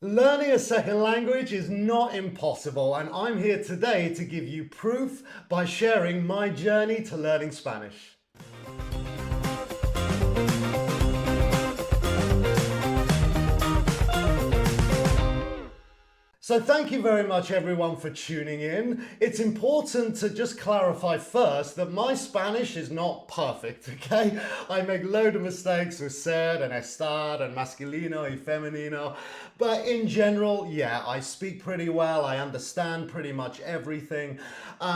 Learning a second language is not impossible, and I'm here today to give you proof by sharing my journey to learning Spanish. So thank you very much everyone for tuning in. It's important to just clarify first that my Spanish is not perfect, okay? I make load of mistakes with ser and estar and masculino y femenino, but in general, yeah, I speak pretty well, I understand pretty much everything.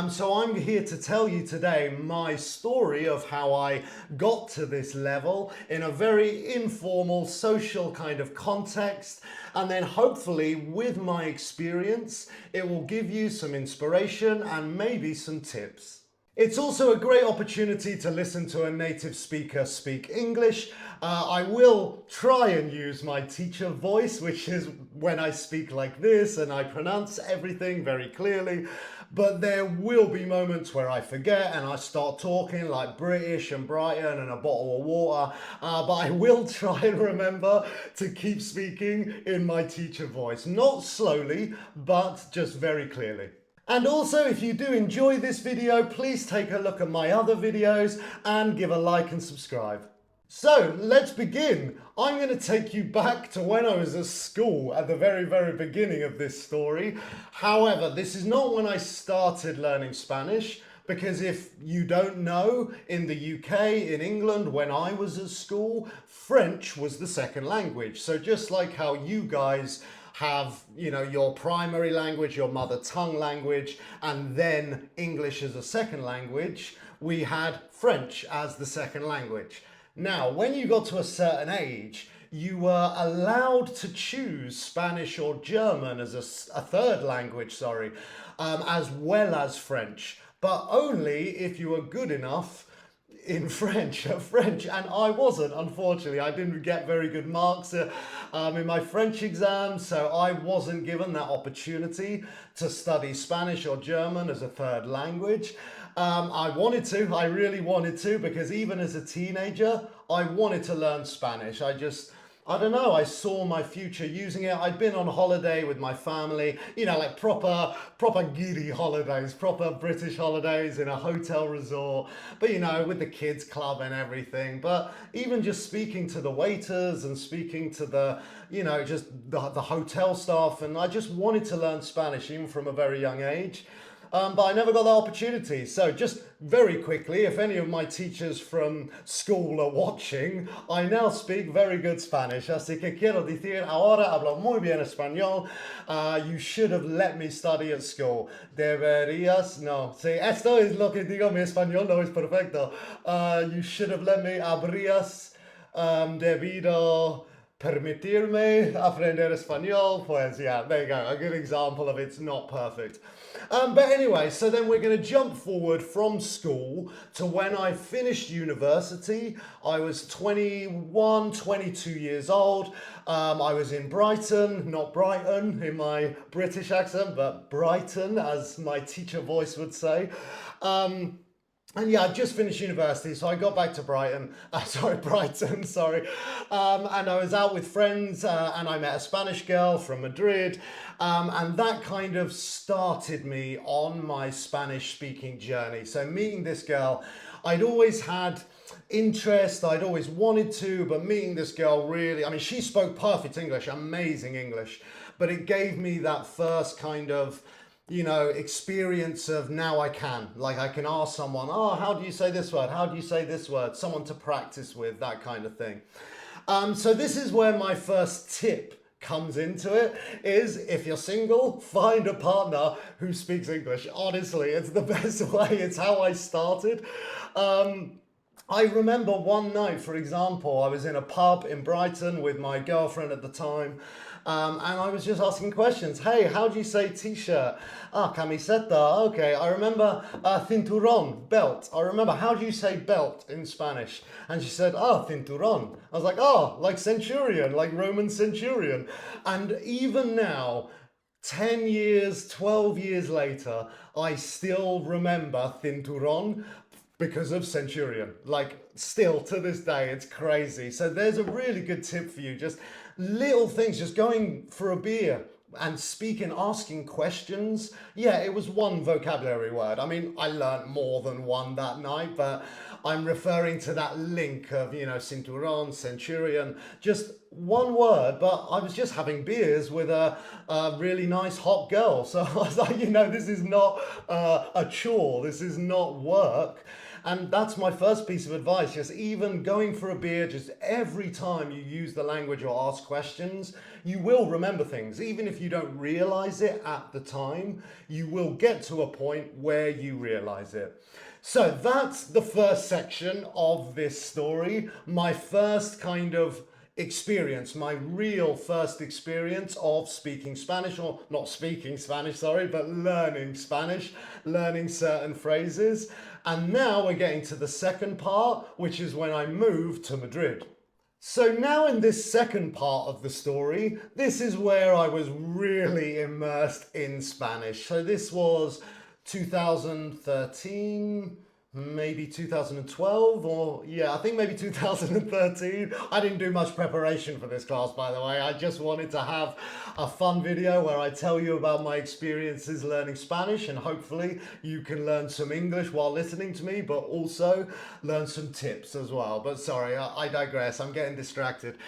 So I'm here to tell you today my story of how I got to this level in a very informal, social kind of context, and then hopefully with my experience, it will give you some inspiration and maybe some tips. It's also a great opportunity to listen to a native speaker speak English. I will try and use my teacher voice, which is when I speak like this and I pronounce everything very clearly. But there will be moments where I forget and I start talking like British and Brighton and a bottle of water. But I will try and remember to keep speaking in my teacher voice. Not slowly, but just very clearly. And also, if you do enjoy this video, please take a look at my other videos and give a like and subscribe. So let's begin. I'm going to take you back to when I was at school at the very, very beginning of this story. However, this is not when I started learning Spanish, because if you don't know, in the UK, in England, when I was at school, French was the second language. So just like how you guys have, your primary language, your mother tongue language, and then English as a second language, we had French as the second language. Now, when you got to a certain age, you were allowed to choose Spanish or German as a third language, as well as French, but only if you were good enough in French, and I wasn't, unfortunately. I didn't get very good marks in my French exams, so I wasn't given that opportunity to study Spanish or German as a third language. I really wanted to, because even as a teenager, I wanted to learn Spanish. I don't know, I saw my future using it. I'd been on holiday with my family, like proper giddy holidays, proper British holidays in a hotel resort, but with the kids club and everything. But even just speaking to the waiters and speaking to just the hotel staff, and I just wanted to learn Spanish even from a very young age. But I never got that opportunity. So just very quickly, if any of my teachers from school are watching, I now speak very good Spanish. Así que quiero decir, ahora hablo muy bien español. You should have let me study at school. Deberías, no. Sí, esto es lo que digo, mi español no es perfecto. You should have let me, habrías debido permitirme aprender español. Pues yeah, there you go, a good example of it's not perfect. But anyway, so then we're going to jump forward from school to when I finished university. I was 21, 22 years old. I was in Brighton, not Brighton in my British accent, but Brighton, as my teacher voice would say. And yeah, I just finished university, so I got back to Brighton, Brighton, and I was out with friends, and I met a Spanish girl from Madrid, and that kind of started me on my Spanish speaking journey. So meeting this girl, I'd always had interest, I'd always wanted to, but meeting this girl really, she spoke perfect English, amazing English, but it gave me that first kind of experience of now I can. Like I can ask someone, oh, how do you say this word? How do you say this word? Someone to practice with, that kind of thing. So this is where my first tip comes into it, is if you're single, find a partner who speaks English. Honestly, it's the best way. It's how I started. I remember one night, for example, I was in a pub in Brighton with my girlfriend at the time, and I was just asking questions. Hey, how do you say t-shirt? Camiseta. Okay, I remember cinturón, belt. I remember, how do you say belt in Spanish? And she said, cinturón. I was like, like centurion, like Roman centurion. And even now, 10 years, 12 years later, I still remember cinturón because of centurion. Like, still to this day, it's crazy. So there's a really good tip for you. Just little things, just going for a beer and speaking, asking questions. Yeah, it was one vocabulary word. I mean, I learnt more than one that night, but I'm referring to that link of, cinturón, centurion, just one word, but I was just having beers with a really nice hot girl. So I was like, this is not a chore, this is not work. And that's my first piece of advice. Just even going for a beer, just every time you use the language or ask questions, you will remember things. Even if you don't realize it at the time, you will get to a point where you realize it. So that's the first section of this story. My first kind of experience, my real first experience of speaking Spanish, or not speaking Spanish, sorry, but learning Spanish, learning certain phrases. And now we're getting to the second part, which is when I moved to Madrid. So now in this second part of the story, this is where I was really immersed in Spanish. So this was 2013, maybe 2012, or yeah, I think maybe 2013. I didn't do much preparation for this class, by the way. I just wanted to have a fun video where I tell you about my experiences learning Spanish, and hopefully you can learn some English while listening to me, but also learn some tips as well. But sorry, I digress. I'm getting distracted.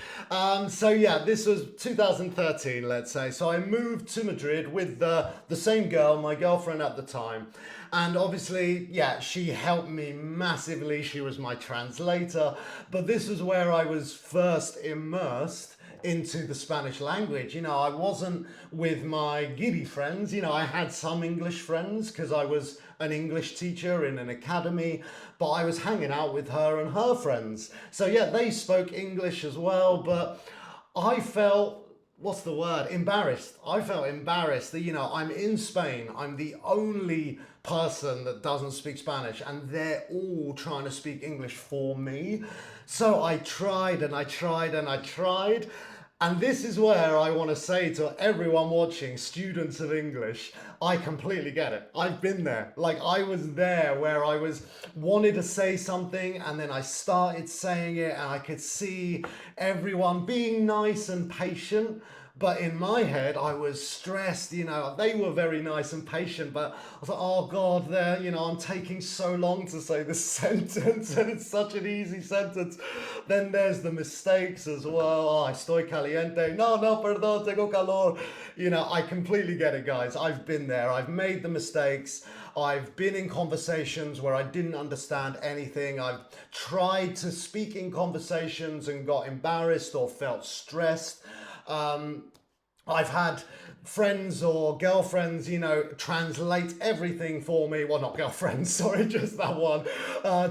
So yeah, this was 2013, let's say. So I moved to Madrid with the same girl, my girlfriend at the time. And obviously, yeah, she helped me massively. She was my translator. But this was where I was first immersed into the Spanish language. I wasn't with my giddy friends. I had some English friends because I was an English teacher in an academy, but I was hanging out with her and her friends. So yeah, they spoke English as well, but I felt, what's the word? Embarrassed. I felt embarrassed that, I'm in Spain. I'm the only person that doesn't speak Spanish, and they're all trying to speak English for me. So I tried and I tried and I tried. And this is where I want to say to everyone watching, students of English, I completely get it. I've been there. Like, I was there where I wanted to say something, and then I started saying it, and I could see everyone being nice and patient. But in my head, I was stressed. They were very nice and patient, but I was like, oh God, I'm taking so long to say this sentence, and it's such an easy sentence. Then there's the mistakes as well. Oh, estoy caliente. No, perdón, tengo calor. I completely get it, guys. I've been there. I've made the mistakes. I've been in conversations where I didn't understand anything. I've tried to speak in conversations and got embarrassed or felt stressed. I've had friends or girlfriends, translate everything for me. Well, not girlfriends, sorry, just that one.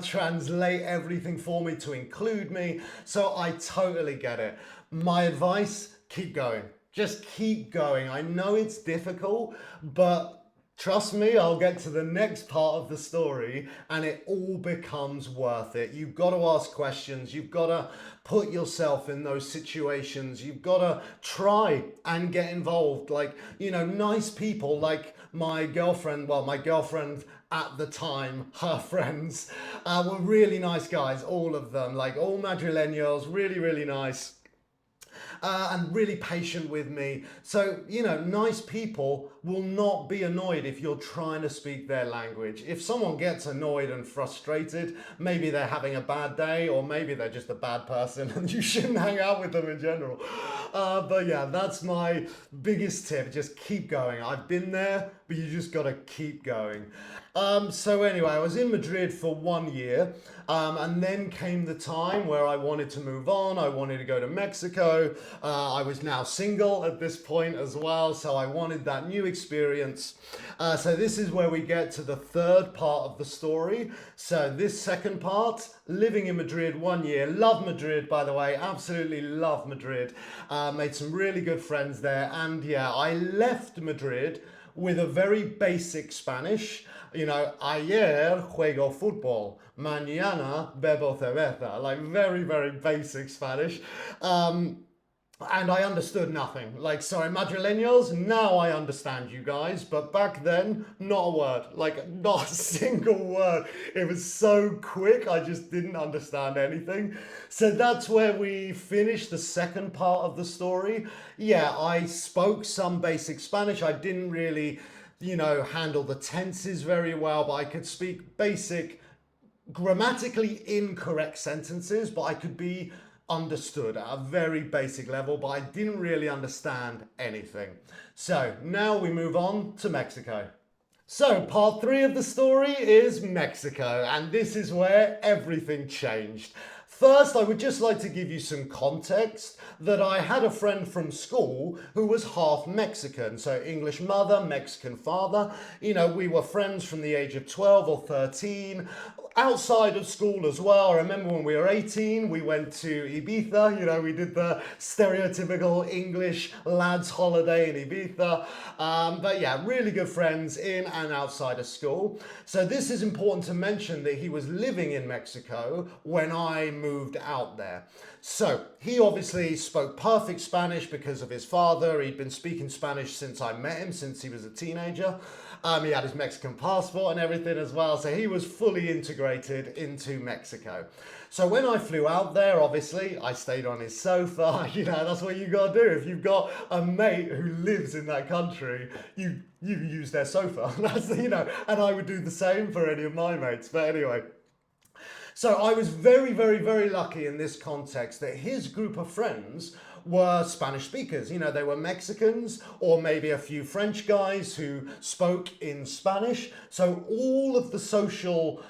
Translate everything for me to include me. So I totally get it. My advice, keep going. Just keep going. I know it's difficult, but trust me, I'll get to the next part of the story and it all becomes worth it. You've got to ask questions. You've got to put yourself in those situations. You've got to try and get involved. Like, nice people like my girlfriend at the time, her friends, were really nice guys, all of them, like all Madrileños, really, really nice. And really patient with me. So, nice people will not be annoyed if you're trying to speak their language. If someone gets annoyed and frustrated, maybe they're having a bad day, or maybe they're just a bad person and you shouldn't hang out with them in general. But yeah, that's my biggest tip. Just keep going. I've been there, but you just got to keep going. So anyway, I was in Madrid for 1 year, and then came the time where I wanted to move on. I wanted to go to Mexico. I was now single at this point as well, so I wanted that new experience. So this is where we get to the third part of the story. So this second part, living in Madrid 1 year. Love Madrid, by the way. Absolutely love Madrid. Made some really good friends there. And yeah, I left Madrid with a very basic Spanish. Ayer juego fútbol, mañana bebo cerveza. Like very, very basic Spanish. and I understood nothing. Like, sorry, madrileños, now I understand you guys, but back then, not a word, like not a single word. It was so quick, I just didn't understand anything. So that's where we finished the second part of the story. Yeah, I spoke some basic Spanish. I didn't really, handle the tenses very well, but I could speak basic grammatically incorrect sentences, but I could be understood at a very basic level, but I didn't really understand anything. So now we move on to Mexico. So part 3 of the story is Mexico, and this is where everything changed. First, I would just like to give you some context that I had a friend from school who was half Mexican, so English mother, Mexican father. We were friends from the age of 12 or 13, outside of school as well. I remember when we were 18, we went to Ibiza, we did the stereotypical English lads holiday in Ibiza. But yeah, really good friends in and outside of school. So this is important to mention that he was living in Mexico when I moved out there. So he obviously spoke perfect Spanish because of his father. He'd been speaking Spanish since I met him, since he was a teenager. He had his Mexican passport and everything as well. So he was fully integrated into Mexico. So when I flew out there, obviously, I stayed on his sofa. That's what you got to do. If you've got a mate who lives in that country, you use their sofa. And I would do the same for any of my mates. But anyway. So I was very, very, very lucky in this context that his group of friends were Spanish speakers. They were Mexicans or maybe a few French guys who spoke in Spanish. So all of the social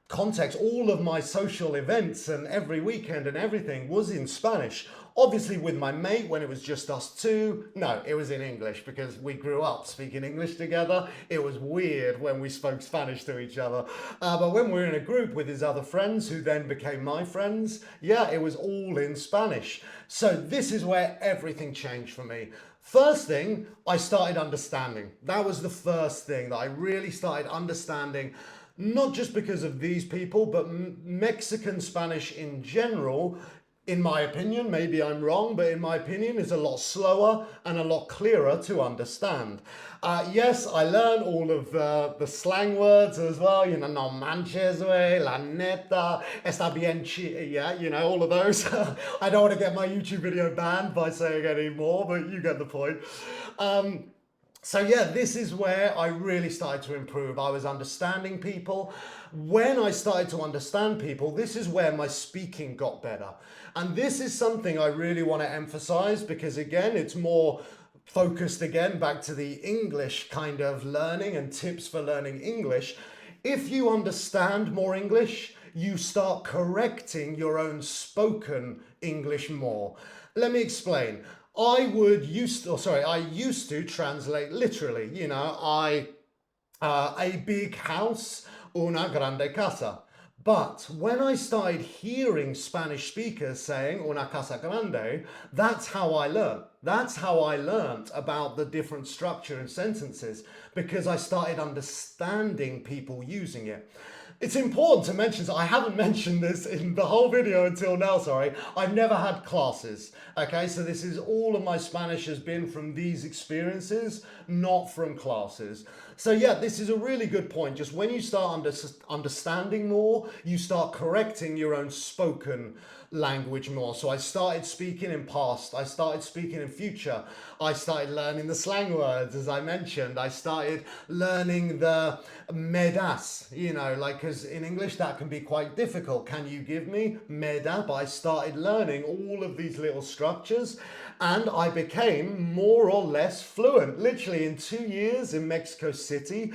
context, all of my social events and every weekend and everything was in Spanish. Obviously with my mate, when it was just us two, no, it was in English because we grew up speaking English together. It was weird when we spoke Spanish to each other. But when we were in a group with his other friends, who then became my friends, yeah, it was all in Spanish. So this is where everything changed for me. First thing, I started understanding. That was the first thing that I really started understanding, not just because of these people, but Mexican Spanish in general. In my opinion, maybe I'm wrong, but in my opinion, is a lot slower and a lot clearer to understand. Yes, I learned all of the slang words as well, no manches, wey, la neta, está bien, yeah, all of those. I don't want to get my YouTube video banned by saying any more, but you get the point. So yeah, this is where I really started to improve. I was understanding people. When I started to understand people, this is where my speaking got better. And this is something I really want to emphasize because again, it's more focused again back to the English kind of learning and tips for learning English. If you understand more English, you start correcting your own spoken English more. Let me explain. I used to translate literally, a big house, una grande casa. But when I started hearing Spanish speakers saying una casa grande, that's how I learned. That's how I learned about the different structure in sentences because I started understanding people using it. It's important to mention, so I haven't mentioned this in the whole video until now, sorry. I've never had classes, okay? So this is all of my Spanish has been from these experiences, not from classes. So yeah, this is a really good point. Just when you start understanding more, you start correcting your own spoken language more. So I started speaking in past, I started speaking in future, I started learning the slang words, as I mentioned, I started learning the me das, because in English that can be quite difficult. Can you give me me da? But I started learning all of these little structures and I became more or less fluent, literally in 2 years in Mexico City.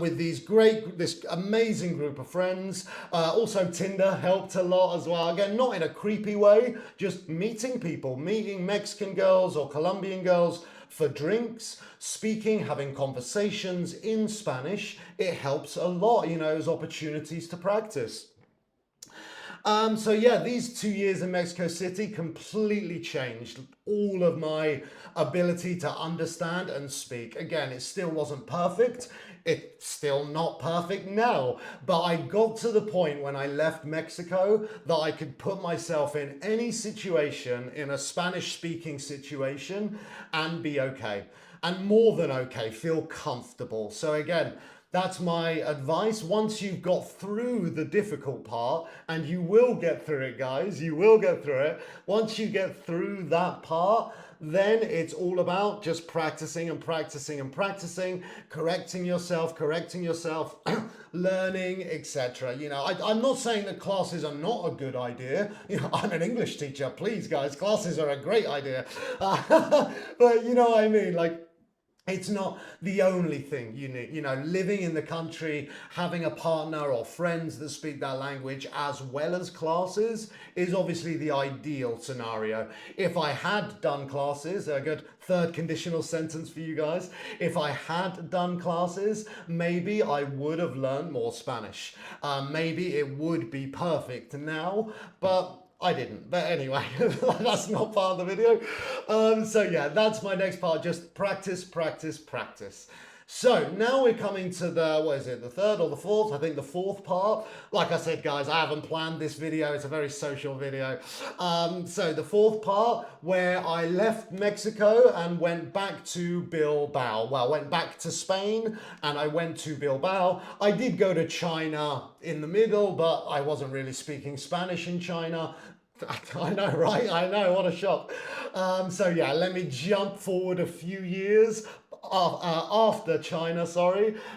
With this amazing group of friends. Also Tinder helped a lot as well. Again, not in a creepy way, just meeting people, meeting Mexican girls or Colombian girls for drinks, speaking, having conversations in Spanish. It helps a lot, as opportunities to practice. So yeah, these 2 years in Mexico City completely changed all of my ability to understand and speak. Again, it still wasn't perfect. It's still not perfect now, but I got to the point when I left Mexico that I could put myself in any situation, in a Spanish speaking situation, and be okay. And more than okay, feel comfortable. So again, that's my advice. Once you've got through the difficult part, and you will get through it, guys, you will get through it. Once you get through that part, then it's all about just practicing and practicing and practicing, correcting yourself, learning, etc. I'm not saying that classes are not a good idea. I'm an English teacher. Please, guys, classes are a great idea. But you know what I mean? Like, it's not the only thing you need. Living in the country, having a partner or friends that speak that language as well as classes is obviously the ideal scenario. If I had done classes, a good third conditional sentence for you guys, if I had done classes, maybe I would have learned more Spanish. Maybe it would be perfect now, but I didn't, but anyway, that's not part of the video. So yeah, that's my next part, just practice, practice, practice. So now we're coming to the third or the fourth? I think the fourth part. Like I said, guys, I haven't planned this video. It's a very social video. So the fourth part, where I left Mexico and went back to Bilbao. Well, went back to Spain and I went to Bilbao. I did go to China in the middle, but I wasn't really speaking Spanish in China. I know, right? I know, what a shock. So yeah, let me jump forward a few years after China,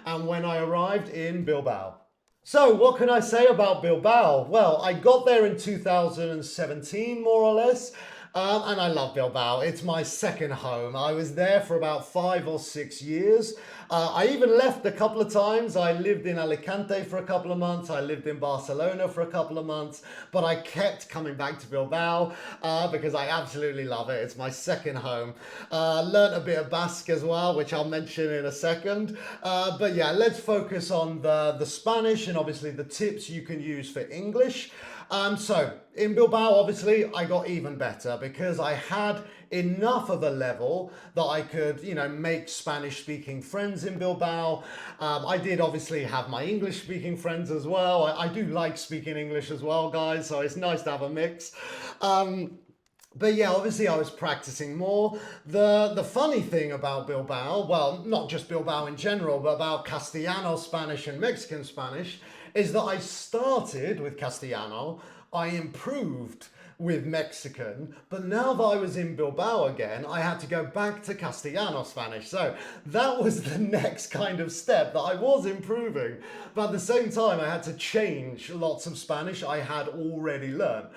and when I arrived in Bilbao. So what can I say about Bilbao? Well, I got there in 2017, more or less. And I love Bilbao. It's my second home. I was there for about 5 or 6 years. I even left a couple of times. I lived in Alicante for a couple of months. I lived in Barcelona for a couple of months. But I kept coming back to Bilbao because I absolutely love it. It's my second home. Learned a bit of Basque as well, which I'll mention in a second. But yeah, let's focus on the Spanish and obviously the tips you can use for English. So in Bilbao, obviously, I got even better because I had enough of a level that I could, make Spanish-speaking friends in Bilbao. I did obviously have my English-speaking friends as well. I do like speaking English as well, guys, so it's nice to have a mix. But yeah, obviously I was practicing more. The funny thing about Bilbao, well, not just Bilbao in general, but about Castellano Spanish and Mexican Spanish, is that I started with Castellano, I improved with Mexican, but now that I was in Bilbao again, I had to go back to Castellano Spanish. So that was the next kind of step that I was improving. But at the same time, I had to change lots of Spanish I had already learned.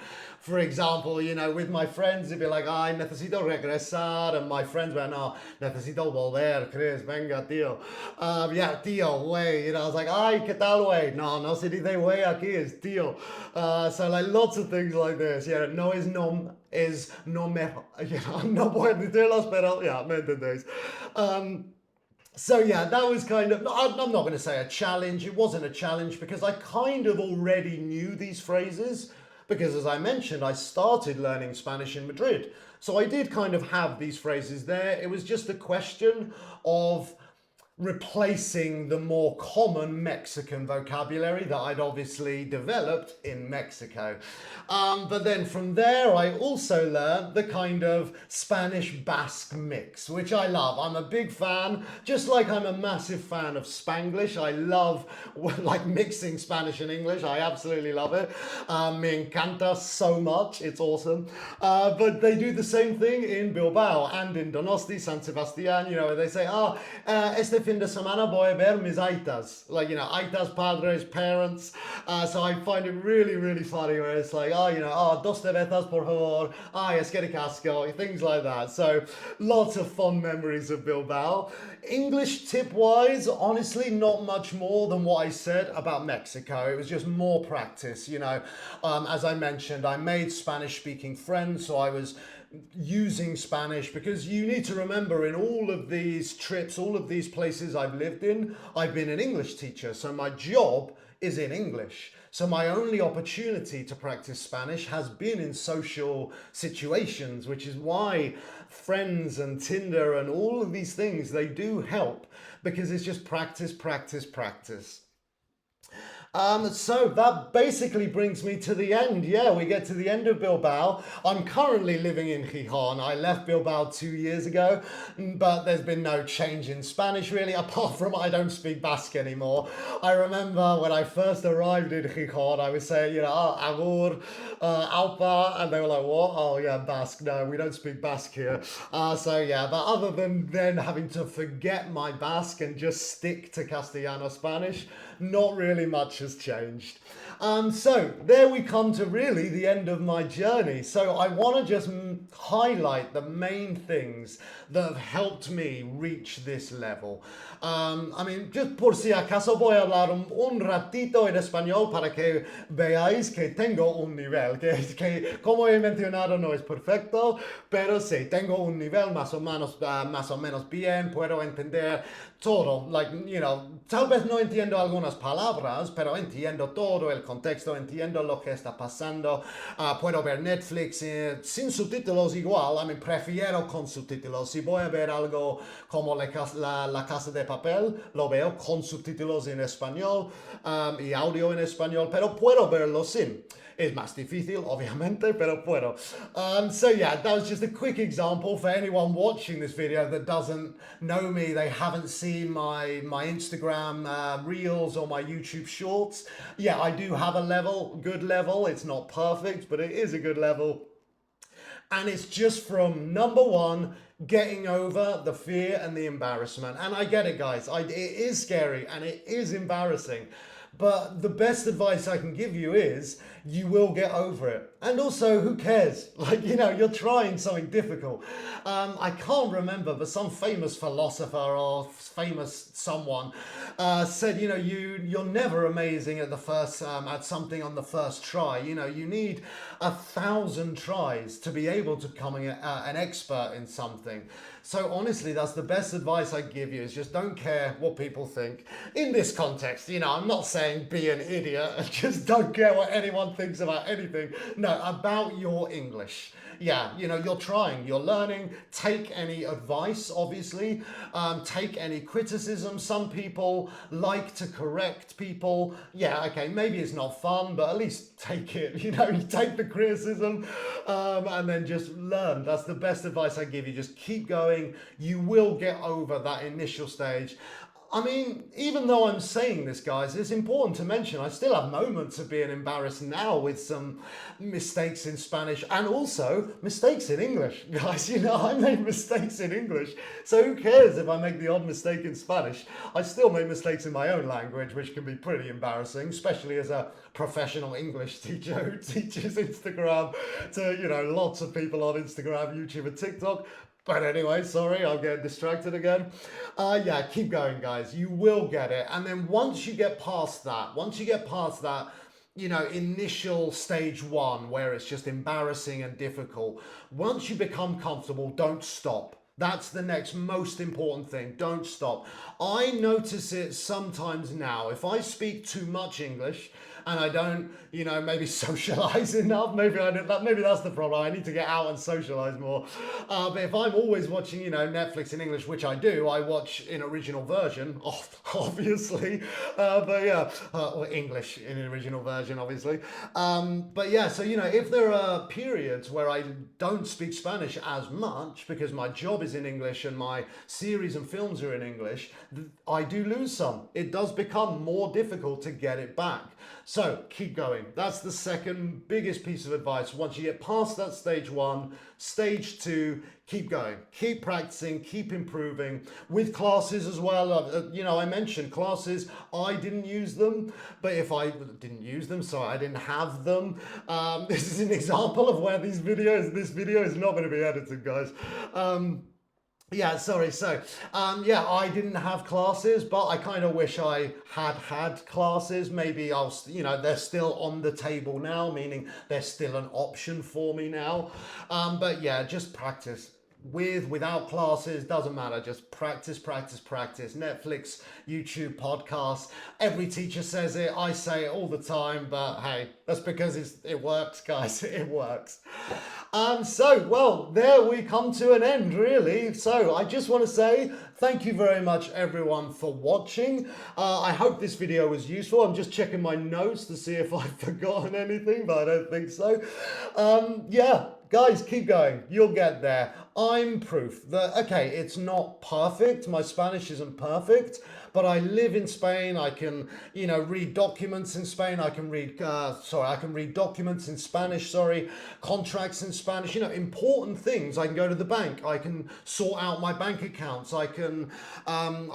For example, with my friends, it'd be like, ay, necesito regresar. And my friends were, no, necesito volver, Chris, venga, tío. Yeah, tío, güey. I was like, ay, ¿qué tal, güey? No se dice güey aquí, es tío. So like lots of things like this. Yeah, no es no me, no puedo decirlos, pero yeah, me entendéis. So yeah, that was kind of, I'm not going to say a challenge. It wasn't a challenge because I kind of already knew these phrases. Because as I mentioned, I started learning Spanish in Madrid. So I did kind of have these phrases there. It was just a question of replacing the more common Mexican vocabulary that I'd obviously developed in Mexico. But then from there, I also learned the kind of Spanish-Basque mix, which I love. I'm a big fan, just like I'm a massive fan of Spanglish. I love like mixing Spanish and English. I absolutely love it. Me encanta so much. It's awesome. But they do the same thing in Bilbao and in Donosti, San Sebastian, where they say, este fin de semana voy a ver mis aitas. Like, aitas, padres, parents. So I find it really, really funny where it's like, dos cervezas por favor. Es que casco. Things like that. So lots of fond memories of Bilbao. English tip-wise, honestly, not much more than what I said about Mexico. It was just more practice, As I mentioned, I made Spanish-speaking friends, so I was using Spanish because you need to remember in all of these trips, all of these places I've lived in, I've been an English teacher. So my job is in English. So my only opportunity to practice Spanish has been in social situations, which is why friends and Tinder and all of these things, they do help, because it's just practice, practice, practice. So that basically brings me to the end. Yeah, we get to the end of Bilbao. I'm currently living in Gijón. I left Bilbao 2 years ago, but there's been no change in Spanish really, apart from I don't speak Basque anymore. I remember when I first arrived in Gijón, I was saying, oh, agur, aupa, and they were like, what? Oh yeah, Basque. No, we don't speak Basque here. So yeah, but other than then having to forget my Basque and just stick to Castellano Spanish, not really much has changed. So there we come to really the end of my journey. So I want to just highlight the main things that have helped me reach this level. Just por si acaso voy a hablar un ratito en español para que veáis que tengo un nivel, que como he mencionado no es perfecto, pero sí, tengo un nivel más o menos bien, puedo entender todo, tal vez no entiendo algunas palabras, pero entiendo todo el contexto, entiendo lo que está pasando. Puedo ver Netflix sin subtítulos igual, prefiero con subtítulos. Si voy a ver algo como la Casa de Papel, lo veo con subtítulos en español y audio en español, pero puedo verlo sin. Es más difícil, obviamente, pero puedo. So yeah, that was just a quick example for anyone watching this video that doesn't know me. They haven't seen my Instagram reels or my YouTube shorts. Yeah, I do have a level, good level. It's not perfect, but it is a good level. And it's just from number one, getting over the fear and the embarrassment. And I get it, guys. It is scary and it is embarrassing. But the best advice I can give you is you will get over it. And also, who cares? You're trying something difficult. I can't remember, but some famous philosopher or famous someone said, you're never amazing at at something on the first try. You need 1,000 tries to be able to become an expert in something. So honestly, that's the best advice I give you, is just don't care what people think. In this context, I'm not saying be an idiot and just don't care what anyone thinks about anything. No, about your English. Yeah, you're trying, you're learning. Take any advice, obviously. Take any criticism. Some people like to correct people. Yeah, okay, maybe it's not fun, but at least take it. You take the criticism and then just learn. That's the best advice I give you. Just keep going. You will get over that initial stage. Even though I'm saying this, guys, it's important to mention I still have moments of being embarrassed now with some mistakes in Spanish and also mistakes in English. Guys, I made mistakes in English. So who cares if I make the odd mistake in Spanish? I still make mistakes in my own language, which can be pretty embarrassing, especially as a professional English teacher who teaches Instagram to, lots of people on Instagram, YouTube, and TikTok. But anyway, sorry, I'll get distracted again. Yeah, keep going, guys. You will get it. And then once you get past that, initial stage one where it's just embarrassing and difficult, once you become comfortable, don't stop. That's the next most important thing. Don't stop. I notice it sometimes now. If I speak too much English and I don't, maybe socialize enough, maybe that's the problem. I need to get out and socialize more. But if I'm always watching, Netflix in English, which I do, I watch in original version, obviously. But yeah, or English in original version, obviously. But yeah, so, if there are periods where I don't speak Spanish as much because my job is in English and my series and films are in English, I do lose some. It does become more difficult to get it back. So keep going. That's the second biggest piece of advice. Once you get past that stage one, stage two, keep going, keep practicing, keep improving. With classes as well, I mentioned classes. I didn't use them, but if I didn't use them, so I didn't have them. This is an example of where this video is not going to be edited, guys. Yeah, sorry. So, I didn't have classes, but I kind of wish I had classes. Maybe they're still on the table now, meaning they're still an option for me now. But yeah, just practice. without classes, doesn't matter. Just practice, practice, practice. Netflix, YouTube, podcasts. Every teacher says it. I say it all the time, but hey, that's because it works, guys. It works. Well, there we come to an end, really. So I just want to say thank you very much, everyone, for watching. I hope this video was useful. I'm just checking my notes to see if I've forgotten anything, but I don't think so. Yeah, guys, keep going. You'll get there. I'm proof that, okay, it's not perfect. My Spanish isn't perfect, but I live in Spain. I can, read documents in Spain. I can read documents in Spanish, contracts in Spanish, important things. I can go to the bank. I can sort out my bank accounts. I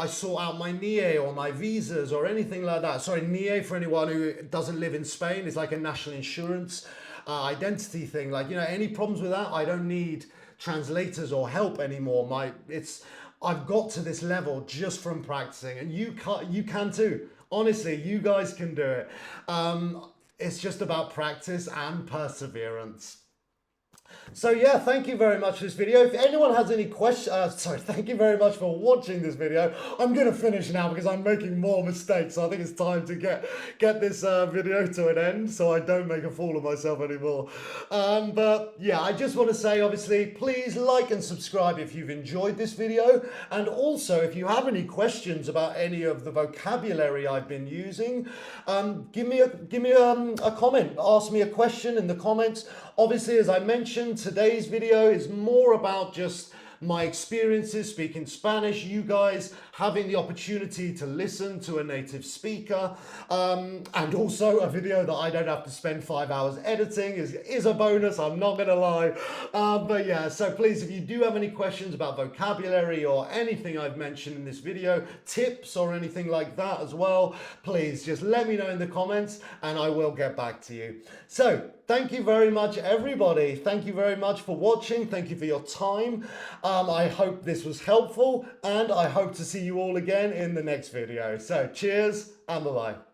sort out my NIE or my visas or anything like that. Sorry, NIE, for anyone who doesn't live in Spain, is like a national insurance identity thing. Like, any problems with that, I don't need translators or help anymore. I've got to this level just from practicing, and you can too. Honestly, you guys can do it. It's just about practice and perseverance. So yeah, thank you very much for this video. If anyone has any questions, thank you very much for watching this video. I'm going to finish now because I'm making more mistakes. So I think it's time to get this video to an end so I don't make a fool of myself anymore. But yeah, I just want to say, obviously, please like and subscribe if you've enjoyed this video. And also, if you have any questions about any of the vocabulary I've been using, give me a comment. Ask me a question in the comments. Obviously, as I mentioned, today's video is more about just my experiences speaking Spanish, you guys having the opportunity to listen to a native speaker, and also a video that I don't have to spend 5 hours editing is a bonus, I'm not gonna lie. But yeah, so please, if you do have any questions about vocabulary or anything I've mentioned in this video, tips or anything like that as well, please just let me know in the comments and I will get back to you. So thank you very much, everybody. Thank you very much for watching. Thank you for your time. I hope this was helpful, and I hope to see you all again in the next video. So cheers and bye-bye.